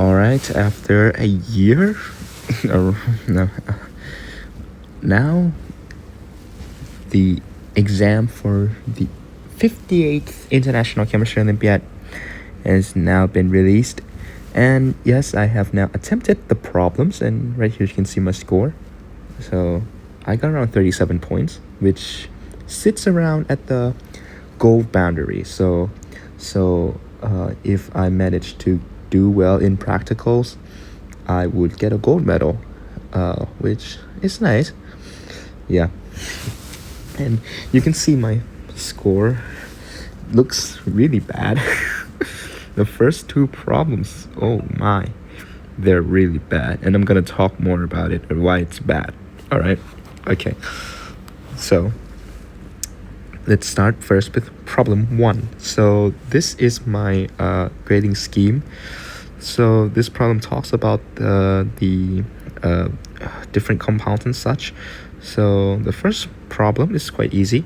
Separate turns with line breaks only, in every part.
All right, after a year, or no, now the exam for the 58th International Chemistry Olympiad has now been released. And yes, I have now attempted the problems, and right here you can see my score. So I got around 37 points, which sits around at the gold boundary. So if I manage to do well in practicals, I would get a gold medal, which is nice. Yeah. And you can see my score looks really bad. The first two problems, oh my, they're really bad. And I'm gonna talk more about it and why it's bad. All right? Okay. So let's start first with problem 1. So this is my grading scheme. So this problem talks about the different compounds and such. So the first problem is quite easy.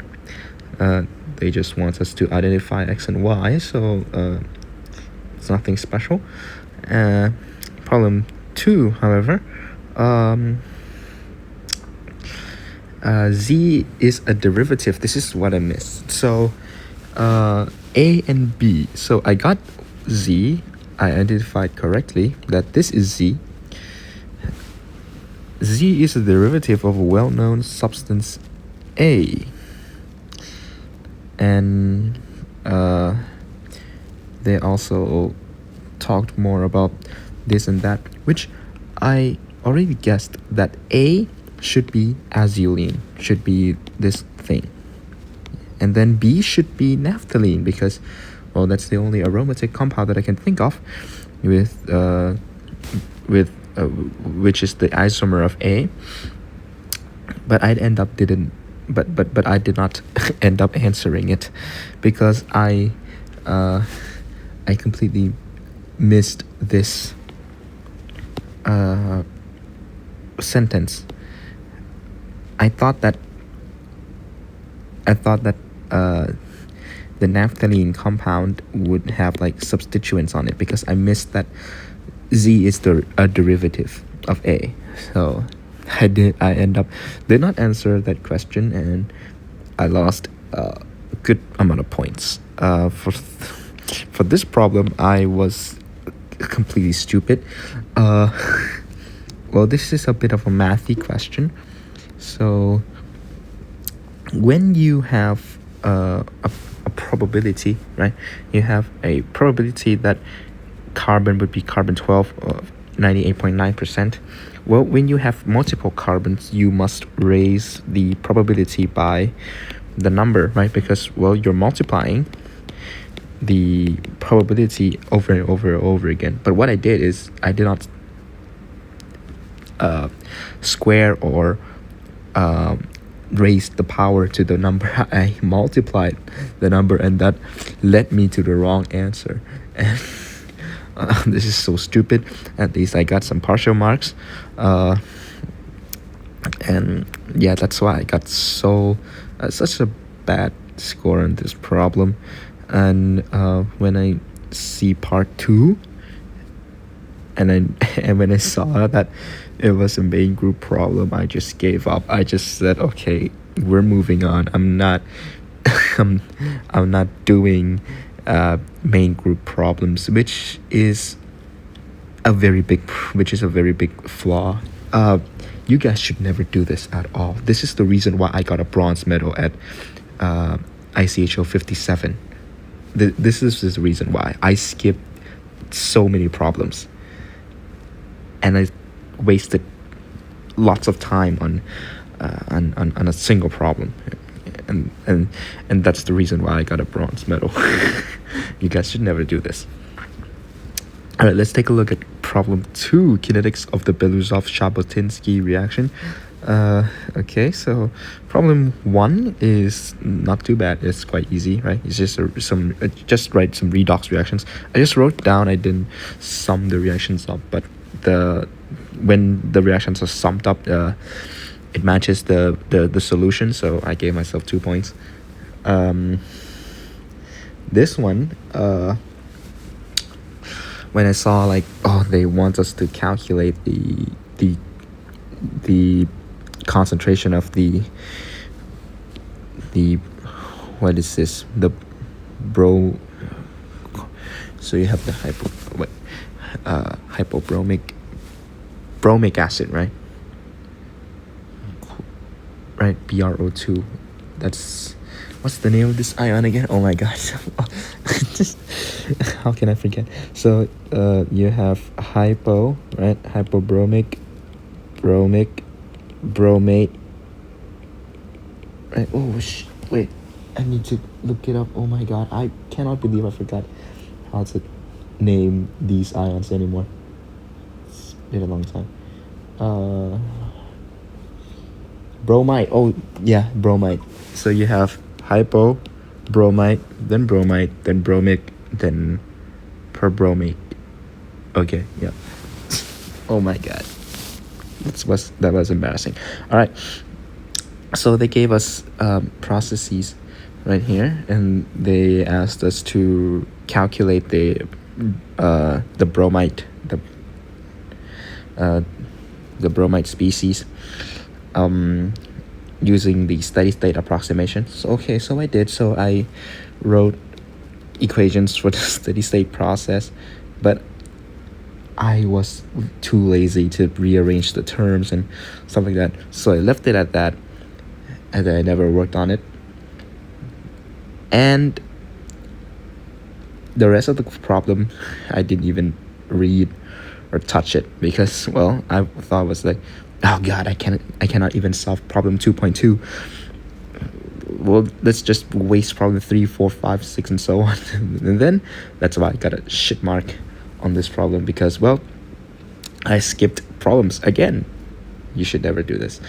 They just want us to identify X and Y, so it's nothing special. Problem 2, however, Z is a derivative. This is what I missed. So A and B. So I got Z. I identified correctly that this is Z. Z is a derivative of a well-known substance A. And they also talked more about this and that, which I already guessed that A should be azulene, should be this thing. And then B should be naphthalene because, well, that's the only aromatic compound that I can think of with which is the isomer of A. But I did not end up answering it because I completely missed this sentence. I thought that the naphthalene compound would have like substituents on it because I missed that Z is a derivative of A. So I did not answer that question, and I lost a good amount of points. For this problem, I was completely stupid. Well, this is a bit of a mathy question. So when you have a probability, right? You have a probability that carbon would be carbon 12 of 98.9%. Well, when you have multiple carbons, you must raise the probability by the number, right? Because, well, you're multiplying the probability over and over and over again. But what I did is I did not square or raise the power to the number. I multiplied the number, and that led me to the wrong answer. And this is so stupid. At least I got some partial marks. And yeah, that's why I got such a bad score on this problem. And when I see part 2, and when I saw that it was a main group problem, I just gave up. I just said, okay, we're moving on. I'm not I'm not doing main group problems, which is a very big flaw. You guys should never do this at all. This is the reason why I got a bronze medal at IChO 57. This is the reason why I skipped so many problems, and I wasted lots of time on a single problem, and that's the reason why I got a bronze medal. You guys should never do this. All right, let's take a look at problem 2, kinetics of the Belousov-Jabotinsky reaction. Okay, so problem 1 is not too bad. It's quite easy, right? It's just just write some redox reactions. I just wrote down, I didn't sum the reactions up, but when the reactions are summed up, it matches the solution, so I gave myself 2 points. This one, when I saw like, oh, they want us to calculate the the concentration of the what is this, the bro, so you have the bromic acid, right? BRO2. That's, what's the name of this ion again? Oh my gosh. How can I forget? So you have hypo, right? Hypobromic, bromic, bromate, right? Oh wait, I need to look it up. Oh my god, I cannot believe I forgot how to name these ions anymore. It's been a long time. Bromide. Oh yeah, bromide. So you have hypo, bromide, then bromic, then perbromate. Okay, yeah. Oh my god, that was embarrassing. All right, so they gave us processes right here, and they asked us to calculate the bromide, the bromide species, using the steady state approximation. So I did. So I wrote equations for the steady state process, but I was too lazy to rearrange the terms and stuff like that. So I left it at that, and I never worked on it. And the rest of the problem, I didn't even read or touch it, because, well, I thought it was like, oh god, I cannot even solve problem 2.2. Well, let's just waste problem 3, 4, 5, 6, and so on. And then that's why I got a shit mark on this problem, because, well, I skipped problems again. You should never do this.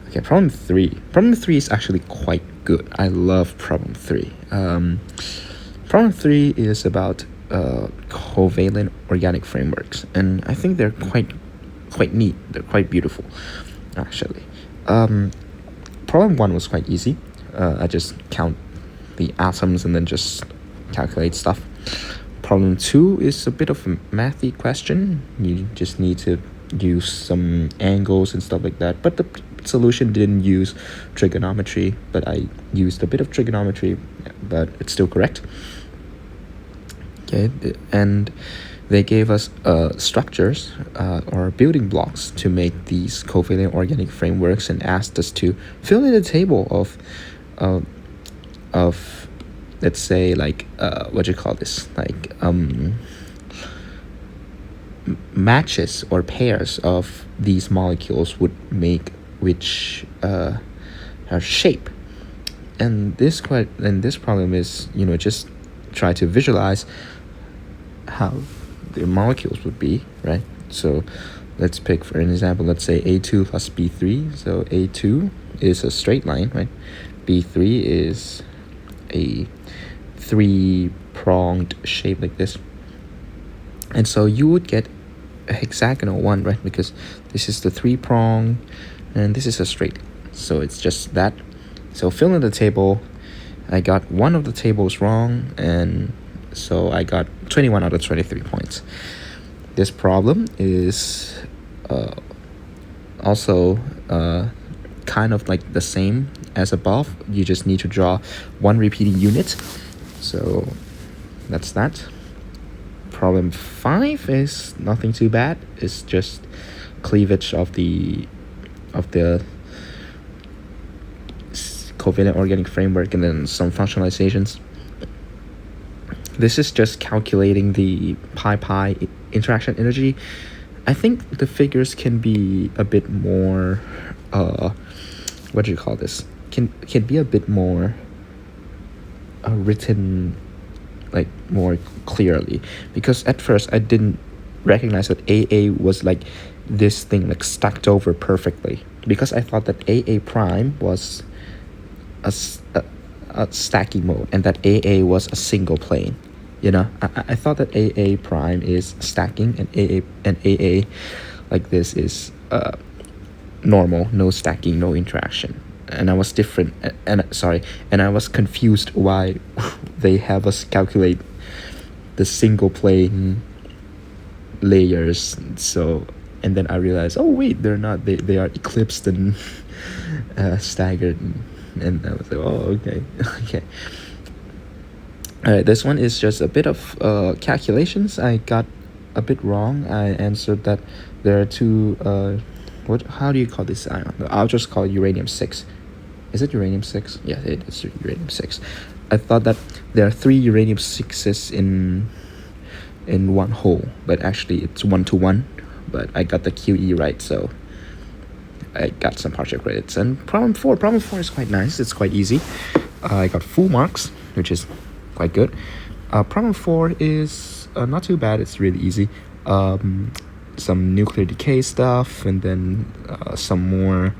Okay, problem 3. Problem 3 is actually quite good. I love problem 3. Problem 3 is about covalent organic frameworks, and I think they're quite neat. They're quite beautiful, actually. Problem 1 was quite easy. I just count the atoms and then just calculate stuff. Problem 2 is a bit of a mathy question. You just need to use some angles and stuff like that, but the solution didn't use trigonometry, but I used a bit of trigonometry, but it's still correct. Okay, and they gave us structures or building blocks to make these covalent organic frameworks, and asked us to fill in a table of let's say, like, what do you call this, like matches or pairs of these molecules would make which shape. And this problem is, just try to visualize how the molecules would be, right? So let's pick, for an example, let's say A2 plus B3. So A2 is a straight line, right? B3 is a 3-pronged shape like this. And so you would get a hexagonal one, right? Because this is the 3-prong and this is a straight. So it's just that. So fill in the table. I got one of the tables wrong, and so I got 21 out of 23 points. This problem is also kind of like the same as above. You just need to draw one repeating unit. So that's that. Problem 5 is nothing too bad. It's just cleavage of the covalent organic framework, and then some functionalizations. This is just calculating the pi interaction energy. I think the figures can be a bit more what do you call this? Can be a bit more written, like, more clearly, because at first I didn't recognize that AA was like this thing, like, stacked over perfectly, because I thought that AA prime was a stacking mode, and that AA was a single plane. I thought that AA prime is stacking, and AA like this is normal, no stacking, no interaction. And I was and I was confused why they have us calculate the single plane layers. So, and then I realized, oh wait, they're not. They are eclipsed and staggered, and I was like, oh okay, okay. All right, this one is just a bit of calculations. I got a bit wrong. I answered that there are two. What? How do you call this ion? I'll just call it uranium-6. Is it uranium-6? Yeah, it is uranium-6. I thought that there are 3 uranium-6s in one hole, but actually it's 1-to-1. But I got the QE right, so I got some partial credits. And problem 4 is quite nice. It's quite easy. I got full marks, which is quite good. Problem 4 is not too bad. It's really easy. Some nuclear decay stuff, and then some more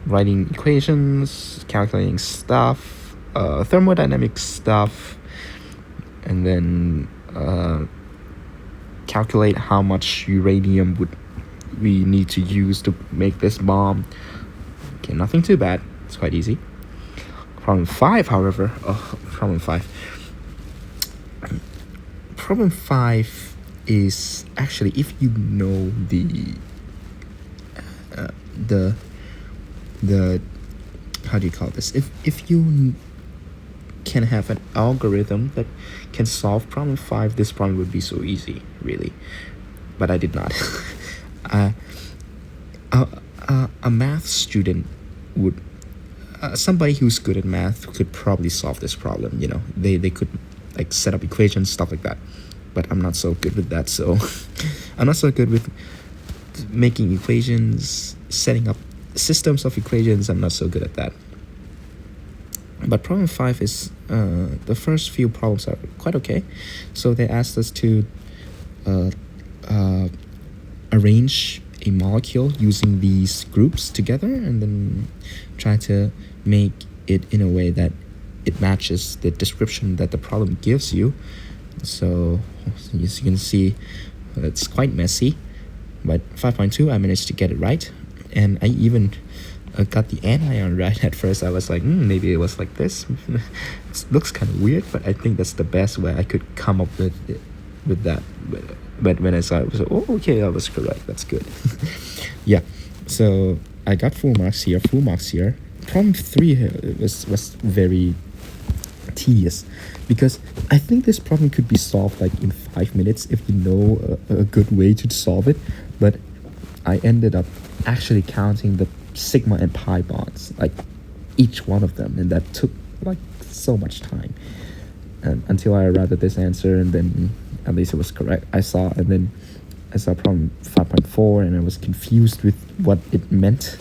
writing equations, calculating stuff, thermodynamic stuff, and then calculate how much uranium would we need to use to make this bomb. Okay, nothing too bad. It's quite easy. Problem 5, however, problem 5 is actually, if you know the how do you call this? If you can have an algorithm that can solve problem 5, this problem would be so easy, really. But I did not. A math student would, somebody who's good at math could probably solve this problem. You know, they could like set up equations, stuff like that. But I'm not so good with that. So I'm not so good with making equations, setting up systems of equations. I'm not so good at that. But problem 5 is the first few problems are quite okay. So they asked us to arrange a molecule using these groups together, and then try to make it in a way that it matches the description that the problem gives you. So as you can see, it's quite messy, but 5.2 I managed to get it right. And I even got the anion right. At first I was like, maybe it was like this. It looks kind of weird, but I think that's the best way I could come up with that. But when I saw it, I was like, oh, okay, I was correct. That's good. Yeah, so I got full marks here. Problem 3 was very tedious, because I think this problem could be solved like in 5 minutes if you know a good way to solve it. But I ended up actually counting the sigma and pi bonds, like each one of them, and that took like so much time. And until I arrived at this answer, and then at least it was correct. I saw problem 5.4, and I was confused with what it meant.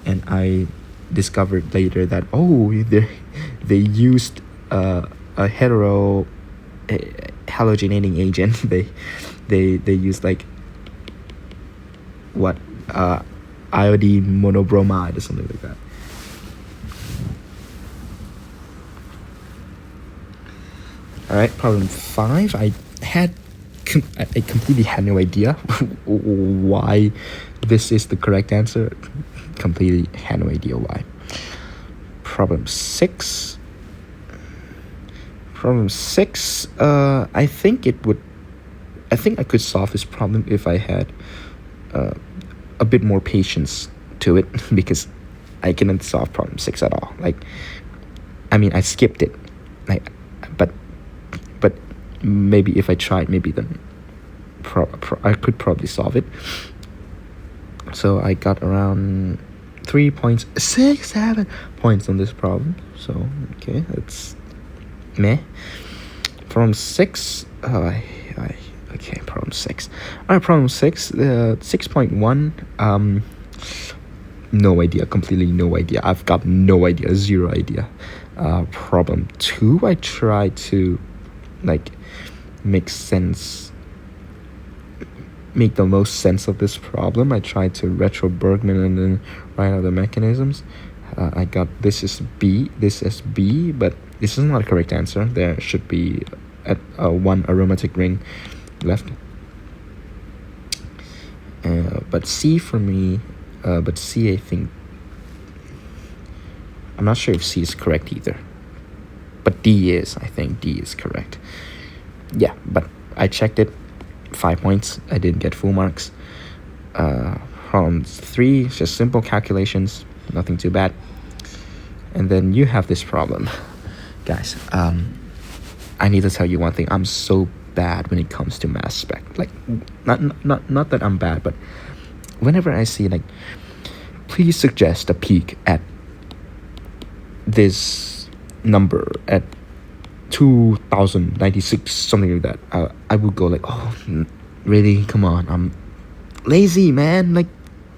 And I discovered later that they used a halogenating agent. They used like what iodine monobromide or something like that. All right, problem 5. I completely had no idea why this is the correct answer. Completely had no idea why. Problem 6. I think I could solve this problem if I had a bit more patience to it, because I couldn't solve problem 6 at all. Like, I mean, I skipped it. Like, but maybe if I tried, maybe then I could probably solve it. So I got around 3.67 points on this problem. So okay, that's meh. Problem 6. Okay, problem 6. Alright, problem 6. 6.1. No idea. Completely no idea. I've got no idea. Zero idea. Problem 2. I tried to like make the most sense of this problem. I tried to retro Bergman and then write out the mechanisms. I got this is B, but this is not a correct answer. There should be one aromatic ring left. But C for me, but C, I think, I'm not sure if C is correct either. But I think D is correct. Yeah, but I checked it. 5 points. I didn't get full marks. Problem 3 is just simple calculations, nothing too bad. And then you have this problem, guys. I need to tell you one thing. I'm so bad when it comes to mass spec. Like, not that I'm bad, but whenever I see like, please suggest a peak at this number at 2096, something like that, I would go like, oh, really? Come on, I'm lazy, man. Like,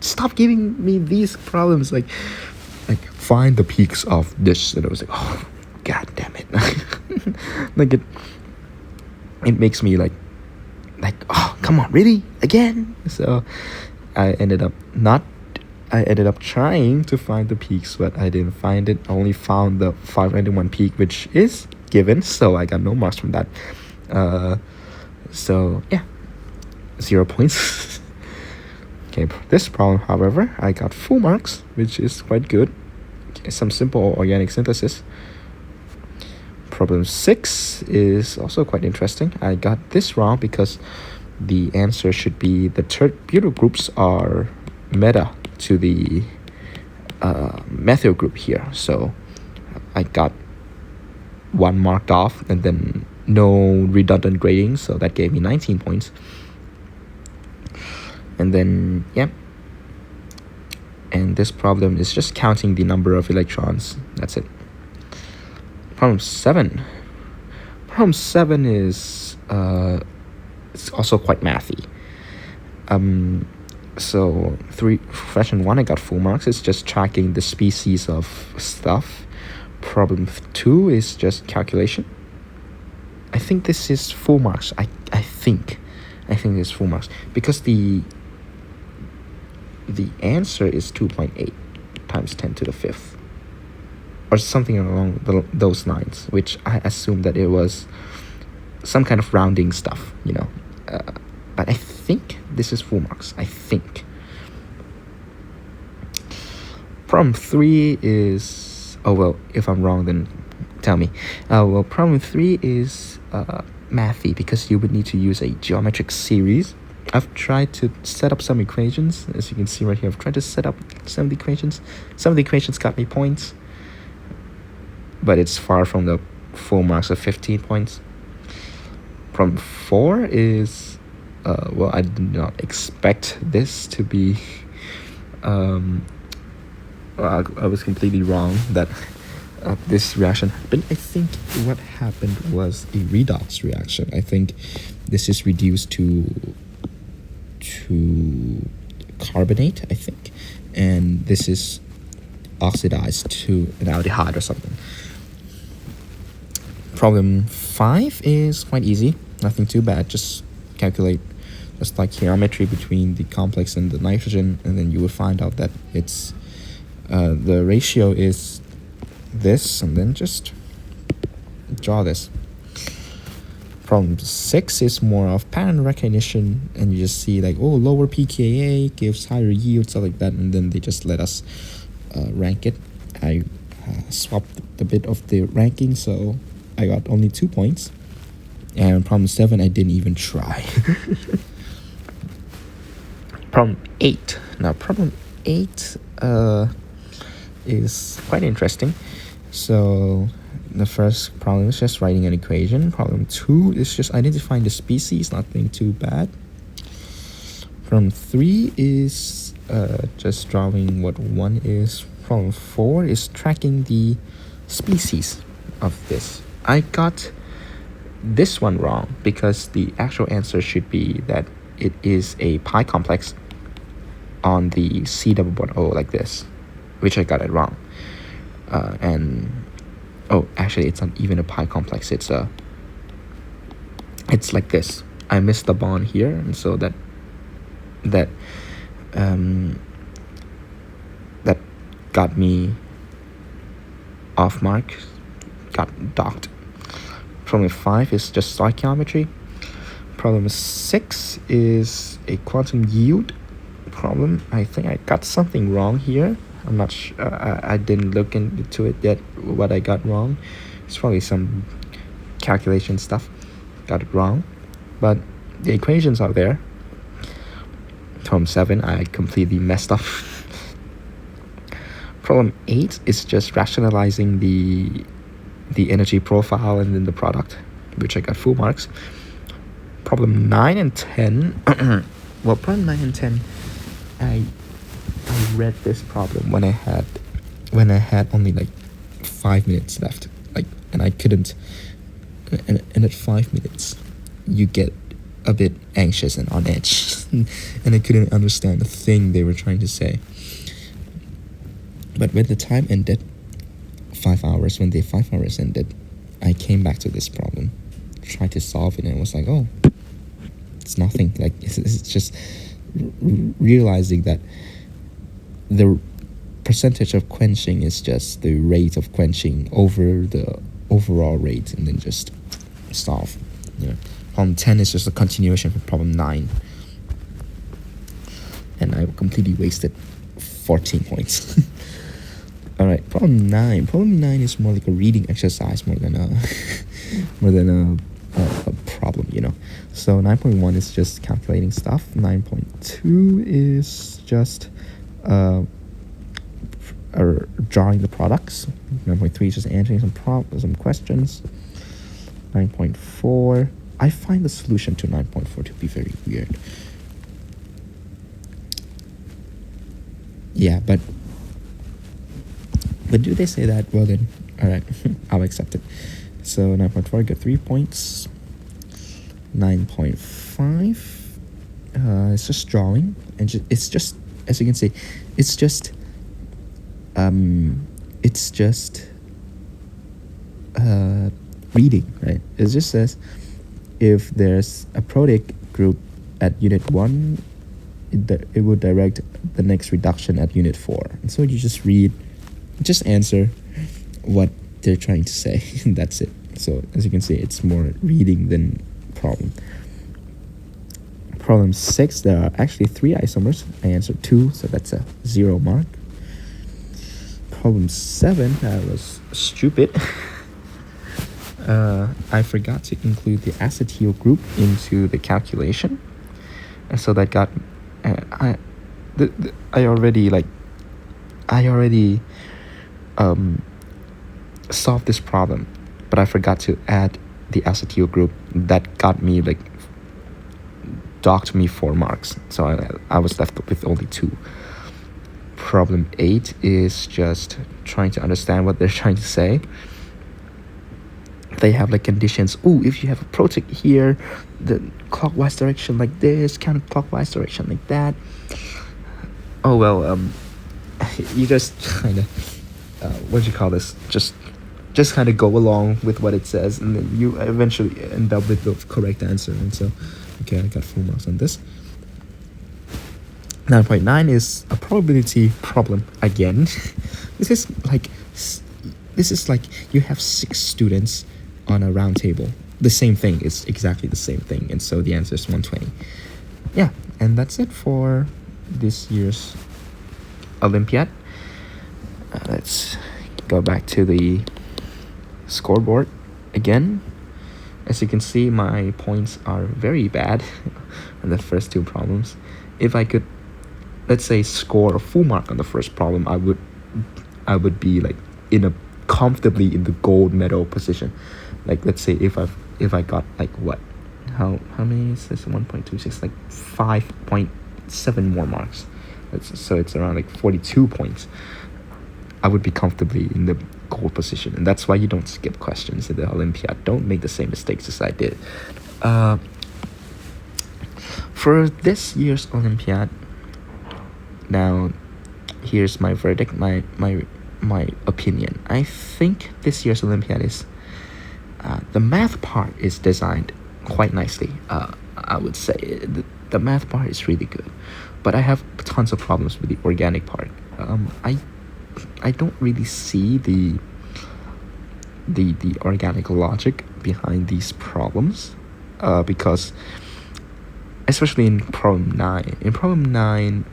stop giving me these problems. Like find the peaks of this. And I was like, oh, god damn it. Like it makes me like, oh, come on, really? Again? So I ended up trying to find the peaks, but I didn't find it. I only found the 591 peak, which is given, so I got no marks from that. So yeah, 0 points. Okay, this problem, however, I got full marks, which is quite good. Okay, some simple organic synthesis. Problem 6 is also quite interesting. I got this wrong because the answer should be the butyl groups are meta to the methyl group here. So I got 1 marked off and then no redundant grading, so that gave me 19 points. And then, yeah. And this problem is just counting the number of electrons. That's it. Problem 7. Problem 7 is it's also quite mathy. So question 1, I got full marks. It's just tracking the species of stuff. Problem 2 is just calculation. I think this is full marks. I think it's full marks because the answer is 2.8 times 10 to the 5th. Or something along those lines, which I assume that it was some kind of rounding stuff, you know. But I think this is full marks. I think. Problem 3 is... oh, well, if I'm wrong, then tell me. Well, problem 3 is mathy because you would need to use a geometric series. I've tried to set up some equations. As you can see right here, I've tried to set up some of the equations. Some of the equations got me points, but it's far from the full marks of 15 points. Problem 4 is, well, I did not expect this to be, well, I was completely wrong that this reaction happened. I think what happened was a redox reaction. I think this is reduced to carbonate, I think, and this is oxidized to an aldehyde or something. Problem 5 is quite easy, nothing too bad. Just calculate just like geometry between the complex and the nitrogen, and then you will find out that it's the ratio is this, and then just draw this. Problem 6 is more of pattern recognition, and you just see like, oh, lower pKa gives higher yield, stuff like that, and then they just let us rank it. I swapped a bit of the ranking, so I got only 2 points. And problem 7, I didn't even try. Problem 8. Now, problem 8 is quite interesting. So the first problem is just writing an equation. Problem 2 is just identifying the species, nothing too bad. Problem 3 is just drawing what 1 is. Problem 4 is tracking the species of this. I got this one wrong because the actual answer should be that it is a pi complex on the C double bond O like this, which I got it wrong. And oh, actually, it's not even a pi complex. It's like this. I missed the bond here, and so that got me off mark, got docked. Problem 5 is just stoichiometry. Problem 6 is a quantum yield problem. I think I got something wrong here. I'm not sure. I didn't look into it yet, what I got wrong. It's probably some calculation stuff. Got it wrong. But the equations are there. Problem 7, I completely messed up. Problem 8 is just rationalizing the energy profile and then the product, which I got full marks. Problem 9 and 10, well, problem 9 and 10, I read this problem when I had only like 5 minutes left, like, and I couldn't, and at 5 minutes, you get a bit anxious and on edge, and I couldn't understand the thing they were trying to say. But when the time ended, 5 hours, when the 5 hours ended, I came back to this problem, tried to solve it, and it was like, oh, it's nothing. Like, it's just realizing that the percentage of quenching is just the rate of quenching over the overall rate, and then just solve. Problem 10 is just a continuation from problem 9, and I completely wasted 14 points. All right, problem 9. Problem 9 is more like a reading exercise more than a problem, So 9.1 is just calculating stuff. 9.2 is just drawing the products. 9.3 is just answering some questions. 9.4, I find the solution to 9.4 to be very weird. Yeah, but do they say that? Well then, alright, I'll accept it. So 9.4, I got 3 points. 9.5, it's just drawing, and it's just, as you can see, it's just reading, right? It just says if there's a product group at unit 1, it would direct the next reduction at unit 4. And so you just read, just answer what they're trying to say, and that's it. So as you can see, it's more reading than problem. Problem 6, there are actually 3 isomers. I answered 2, so that's a 0 mark. Problem 7, that was stupid. I forgot to include the acetyl group into the calculation, and so that got I already solved this problem, but I forgot to add the acetyl group. That got me docked me 4 marks, so I was left with only 2. Problem 8 is just trying to understand what they're trying to say. They have conditions. If you have a protein here, the clockwise direction like this, counterclockwise direction like that. Oh well, you just kind of what do you call this? Just kind of go along with what it says, and then you eventually end up with the correct answer. And so, okay, I got 4 marks on this. 9.9 is a probability problem again. This is like you have 6 students on a round table. The same thing is exactly the same thing, and so the answer is 120. Yeah, and that's it for this year's Olympiad. Let's go back to the scoreboard again. As you can see, my points are very bad on the first 2 problems. If I could, let's say, score a full mark on the first problem, I would be comfortably in the gold medal position. Let's say if I got how many is this? 1.26, 5.7 more marks. So it's around 42 points. I would be comfortably in the gold position, and that's why you don't skip questions in the Olympiad. Don't make the same mistakes as I did. For this year's Olympiad, now here's my verdict, my opinion. I think this year's Olympiad is the math part is designed quite nicely. I would say the math part is really good, but I have tons of problems with the organic part. I don't really see the organic logic behind these problems, because especially in problem 9. In problem 9,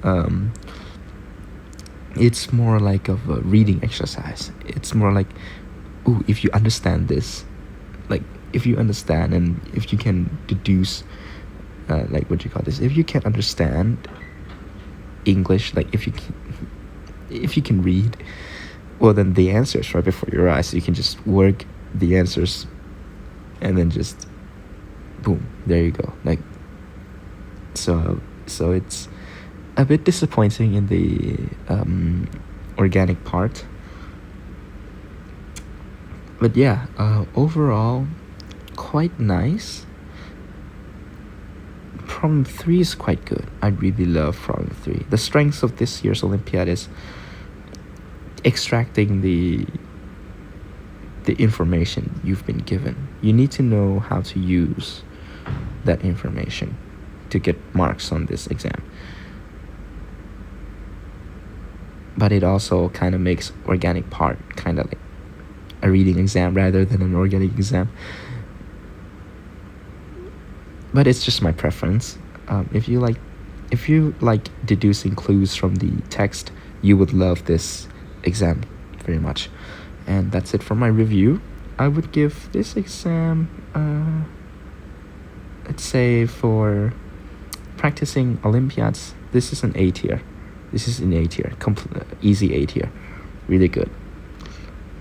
it's more like of a reading exercise. It's more like, if you understand this, if you understand and if you can deduce like what you call this, if you can understand English, like if you can read, well, then the answer is right before your eyes. You can just work the answers and then just boom, there you go. Like, so it's a bit disappointing in the organic part, but yeah, overall quite nice. Problem 3 is quite good. I really love problem 3. The strengths of this year's Olympiad is extracting the information you've been given. You need to know how to use that information to get marks on this exam. But it also kind of makes organic part kind of like a reading exam rather than an organic exam. But it's just my preference. If you like deducing clues from the text, you would love this exam very much. And that's it for my review. I would give this exam, let's say for practicing Olympiads, this is an A tier. This is an A tier, easy A tier, really good.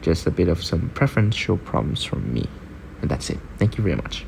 Just a bit of some preferential problems from me, and that's it. Thank you very much.